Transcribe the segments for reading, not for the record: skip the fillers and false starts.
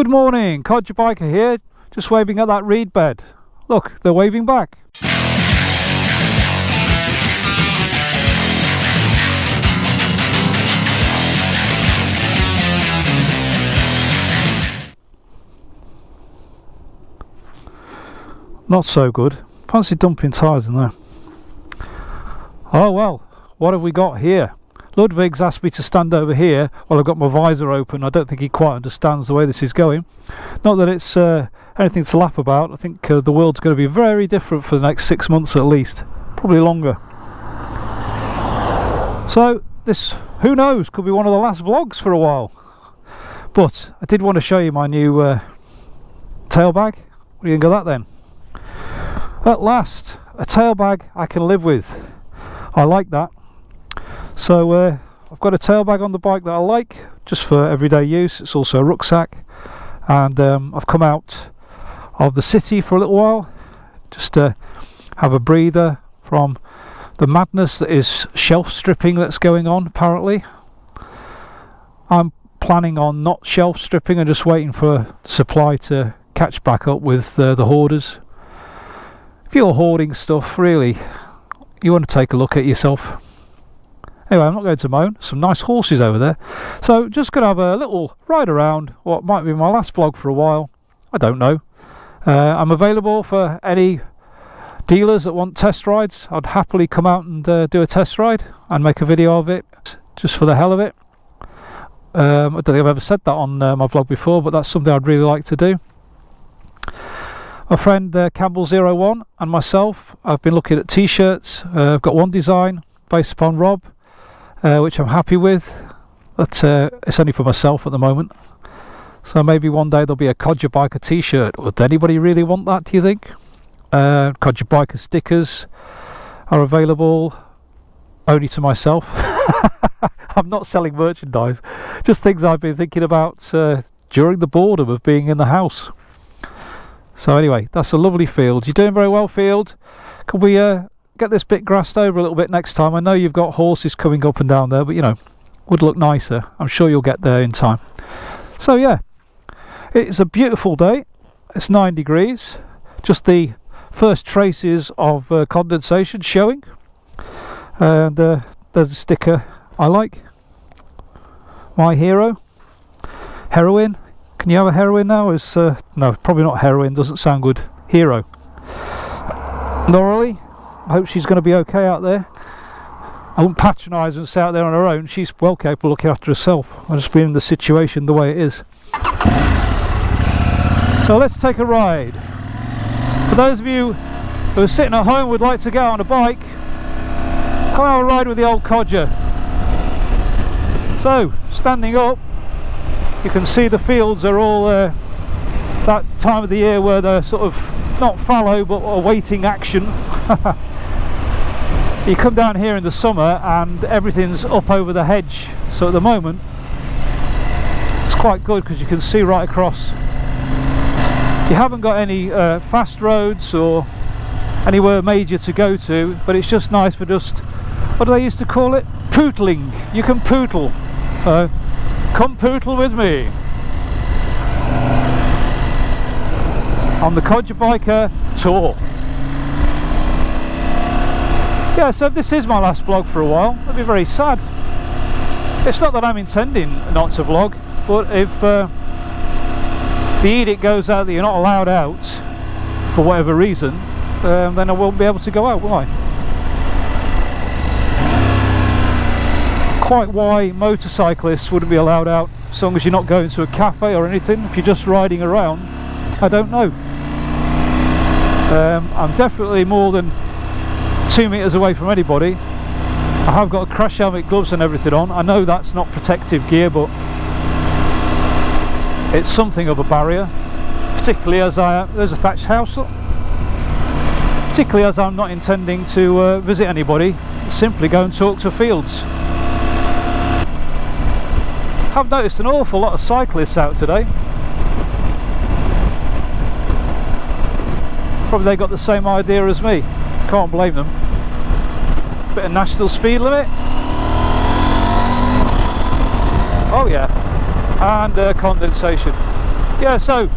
Good morning, Codger Biker here, just waving at that reed bed. Look, they're waving back. Not so good. Fancy dumping tyres in there. Oh well, what have we got here? Ludwig's asked me to stand over here while I've got my visor open. I don't think he quite understands the way this is going. Not that it's anything to laugh about. I think the world's going to be very different for the next 6 months at least. Probably longer. So this, who knows, could be one of the last vlogs for a while. But I did want to show you my new tail bag. What do you think of that then? At last, a tail bag I can live with. I like that. So I've got a tail bag on the bike that I like, just for everyday use. It's also a rucksack, and I've come out of the city for a little while just to have a breather from the madness that is shelf stripping that's going on apparently. I'm planning on not shelf stripping and just waiting for supply to catch back up with the hoarders. If you're hoarding stuff, really, you want to take a look at yourself. Anyway, I'm not going to moan. Some nice horses over there. So just going to have a little ride around what might be my last vlog for a while. I don't know. I'm available for any dealers that want test rides. I'd happily come out and do a test ride and make a video of it just for the hell of it. I don't think I've ever said that on my vlog before, but that's something I'd really like to do. My friend Campbell01 and myself, I've been looking at t-shirts. I've got one design based upon Rob, which I'm happy with, but it's only for myself at the moment. So maybe one day there'll be a Codger Biker t-shirt. Would anybody really want that, do you think? Codger Biker stickers are available only to myself. I'm not selling merchandise, just things I've been thinking about during the boredom of being in the house. So anyway, that's a lovely field. You're doing very well, field. Can we get this bit grassed over a little bit next time? I know you've got horses coming up and down there, but you know, would look nicer. I'm sure you'll get there in time. So yeah, it's a beautiful day. It's 9 degrees. Just the first traces of condensation showing. And there's a sticker I like. My hero. Heroine. Can you have a heroine now? No, probably not heroine. Doesn't sound good. Hero. Norley. I hope she's going to be okay out there. I won't patronise her and stay out there on her own. She's well capable of looking after herself. I'm just being in the situation the way it is. So let's take a ride. For those of you who are sitting at home and would like to go on a bike, come have a ride with the old Codger. So, standing up, you can see the fields are all that time of the year where they're sort of not fallow but awaiting action. You come down here in the summer and everything's up over the hedge, so at the moment it's quite good because you can see right across. You haven't got any fast roads or anywhere major to go to, but it's just nice for just, what do they used to call it? Pootling. You can pootle. Come pootle with me on the Codger Biker tour. Yeah, so if this is my last vlog for a while, that'd be very sad. It's not that I'm intending not to vlog, but if the edict goes out that you're not allowed out for whatever reason, then I won't be able to go out, will I? Quite why motorcyclists wouldn't be allowed out as long as you're not going to a cafe or anything. If you're just riding around, I don't know. I'm definitely more than 2 meters away from anybody. I have got a crash helmet, gloves and everything on. I know that's not protective gear, but it's something of a barrier, particularly as there's a thatched house, particularly as I'm not intending to visit anybody, simply go and talk to fields. I've noticed an awful lot of cyclists out today. Probably they got the same idea as me. Can't blame them. Bit of national speed limit. Oh yeah, and condensation. Yeah, so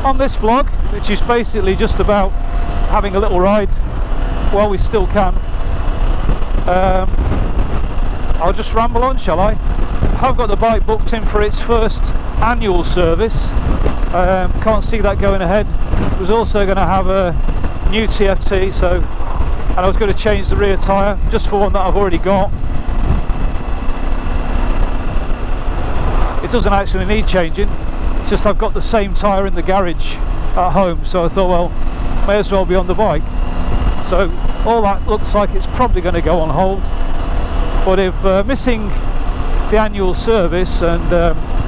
on this vlog, which is basically just about having a little ride while we still can, I'll just ramble on, shall I? I've got the bike booked in for its first annual service. Can't see that going ahead. It was also going to have a new TFT, and I was going to change the rear tyre just for one that I've already got. It doesn't actually need changing, it's just I've got the same tyre in the garage at home, so I thought, well, may as well be on the bike. So all that looks like it's probably going to go on hold, but if missing the annual service and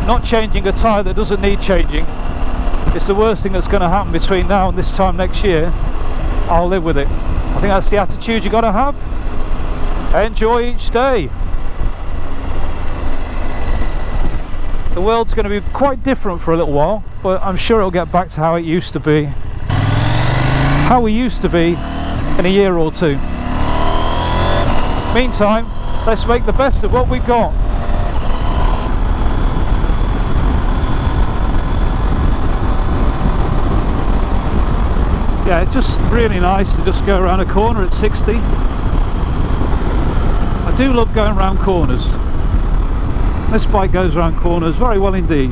not changing a tyre that doesn't need changing, it's the worst thing that's going to happen between now and this time next year, I'll live with it. I think that's the attitude you got to have. Enjoy each day. The world's going to be quite different for a little while, but I'm sure it'll get back to how it used to be. How we used to be in a year or two. Meantime, let's make the best of what we've got. Yeah, it's just really nice to just go around a corner at 60. I do love going around corners. This bike goes around corners very well indeed.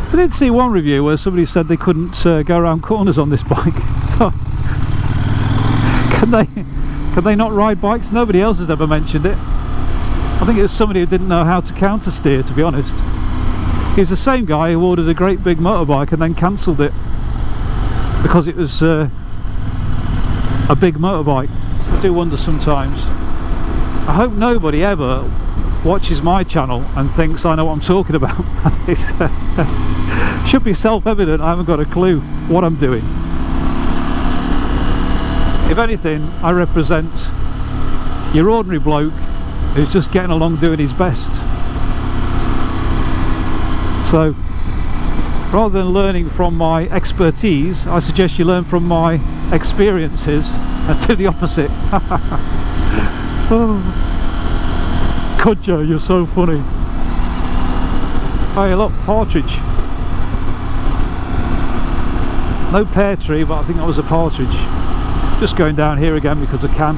I did see one review where somebody said they couldn't go around corners on this bike. So, can they not ride bikes? Nobody else has ever mentioned it. I think it was somebody who didn't know how to counter steer, to be honest. He was the same guy who ordered a great big motorbike and then cancelled it because it was a big motorbike. I do wonder sometimes. I hope nobody ever watches my channel and thinks I know what I'm talking about. It should be self-evident. I haven't got a clue what I'm doing. If anything, I represent your ordinary bloke who's just getting along doing his best. So rather than learning from my expertise, I suggest you learn from my experiences and do the opposite. Oh. Codger, you're so funny. Hey look, partridge. No pear tree, but I think that was a partridge. Just going down here again because I can.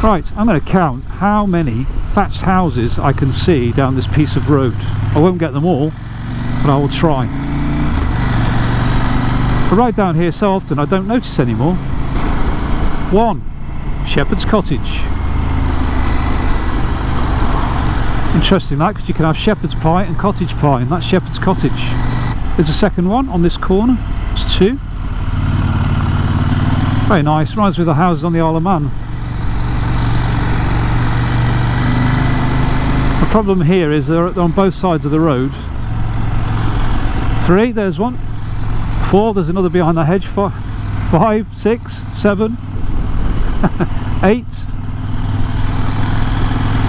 Right, I'm going to count how many thatched houses I can see down this piece of road. I won't get them all, but I will try. I ride down here so often I don't notice anymore. 1. Shepherd's Cottage. Interesting that, because you can have shepherd's pie and cottage pie, and that's Shepherd's Cottage. There's a second one on this corner. It's 2. Very nice, reminds me of the houses on the Isle of Man. The problem here is they're on both sides of the road. 3, there's one. 4, there's another behind the hedge. 5, 6, 7, 8.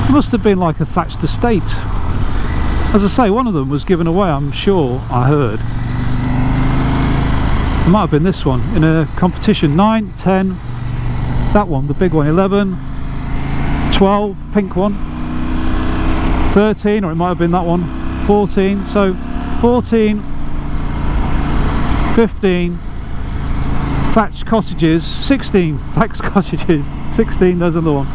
It must have been like a thatched estate. As I say, one of them was given away, I'm sure I heard. It might have been this one in a competition. 9, 10, that one, the big one, 11, 12, pink one, 13, or it might have been that one, 14. So 14, 15 thatched cottages, 16 thatched cottages, 16, there's another one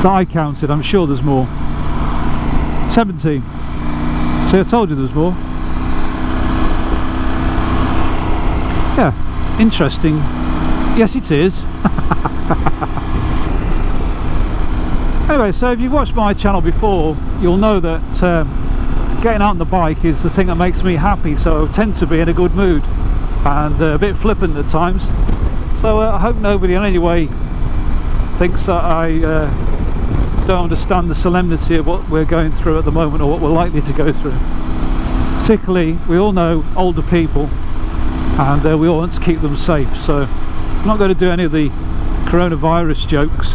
that I counted. I'm sure there's more. 17. See, I told you there's more. Yeah, interesting. Yes, it is. Anyway, so if you've watched my channel before, you'll know that getting out on the bike is the thing that makes me happy, so I tend to be in a good mood and a bit flippant at times. So I hope nobody in any way thinks that I don't understand the solemnity of what we're going through at the moment, or what we're likely to go through. Particularly, we all know older people, and we all want to keep them safe, so I'm not going to do any of the coronavirus jokes.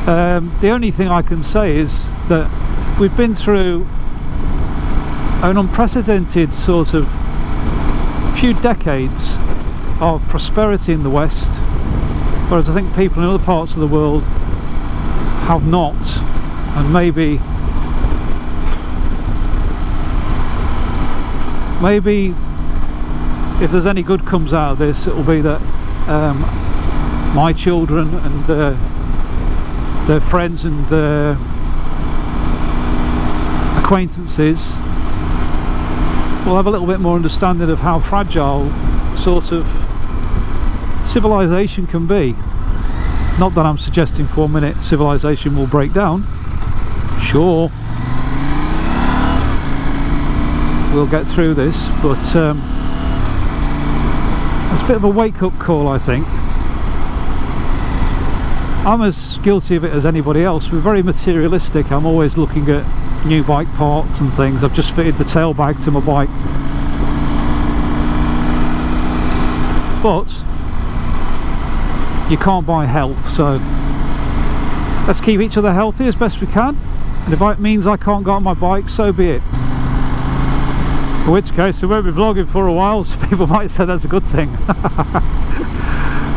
The only thing I can say is that we've been through an unprecedented sort of few decades of prosperity in the West, whereas I think people in other parts of the world have not, and maybe maybe if there's any good comes out of this, it will be that my children and their friends and acquaintances will have a little bit more understanding of how fragile sort of civilization can be. Not that I'm suggesting for a minute civilization will break down. Sure, we'll get through this, but it's a bit of a wake-up call, I think. I'm as guilty of it as anybody else. We're very materialistic. I'm always looking at new bike parts and things. I've just fitted the tail bag to my bike, but you can't buy health, so let's keep each other healthy as best we can, and if it means I can't go on my bike, so be it. In which case I won't be vlogging for a while, so people might say that's a good thing.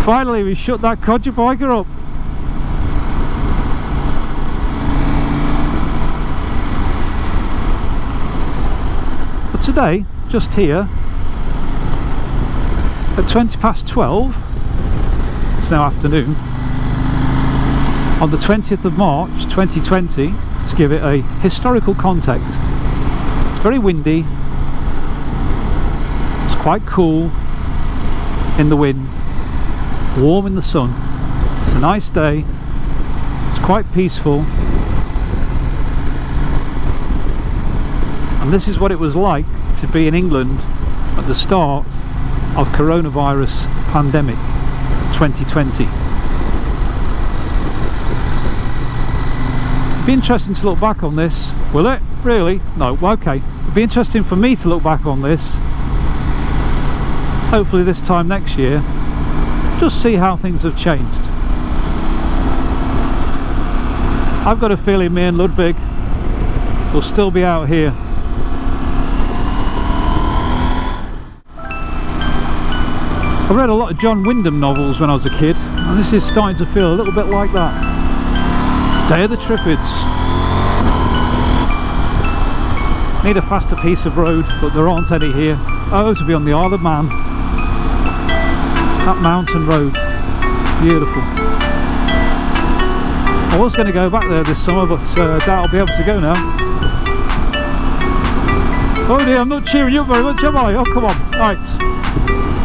Finally we shut that Codger Biker up. But today, just here at 12:20, it's now afternoon, on the 20th of March 2020, to give it a historical context. It's very windy, it's quite cool in the wind, warm in the sun. It's a nice day, it's quite peaceful, and this is what it was like to be in England at the start of coronavirus pandemic 2020. It'd be interesting to look back on this. Will it? Really? No. Okay. It'd be interesting for me to look back on this, hopefully this time next year, just see how things have changed. I've got a feeling me and Ludwig will still be out here. I read a lot of John Wyndham novels when I was a kid, and this is starting to feel a little bit like that. Day of the Triffids. Need a faster piece of road, but there aren't any here. Oh, to be on the Isle of Man. That mountain road. Beautiful. I was going to go back there this summer, but doubt I'll be able to go now. Oh dear, I'm not cheering you up very much, am I? Oh, come on. Right.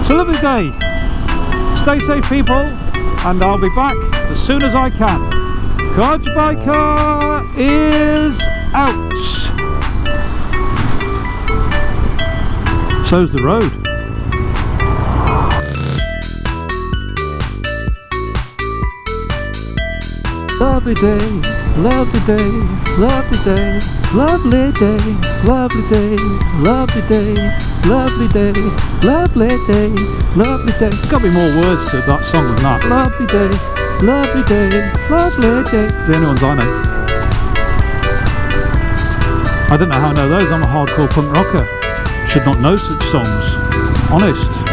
It's a lovely day. Stay safe, people, and I'll be back as soon as I can. Codger Biker is out. So's the road. Lovely day, lovely day, lovely day, lovely day, lovely day, lovely day, lovely day, lovely day, lovely day. There's got to be more words to that song than that. Lovely day, lovely day, lovely day. The only ones I know. I don't know how I know those. I'm a hardcore punk rocker. Should not know such songs. Honest.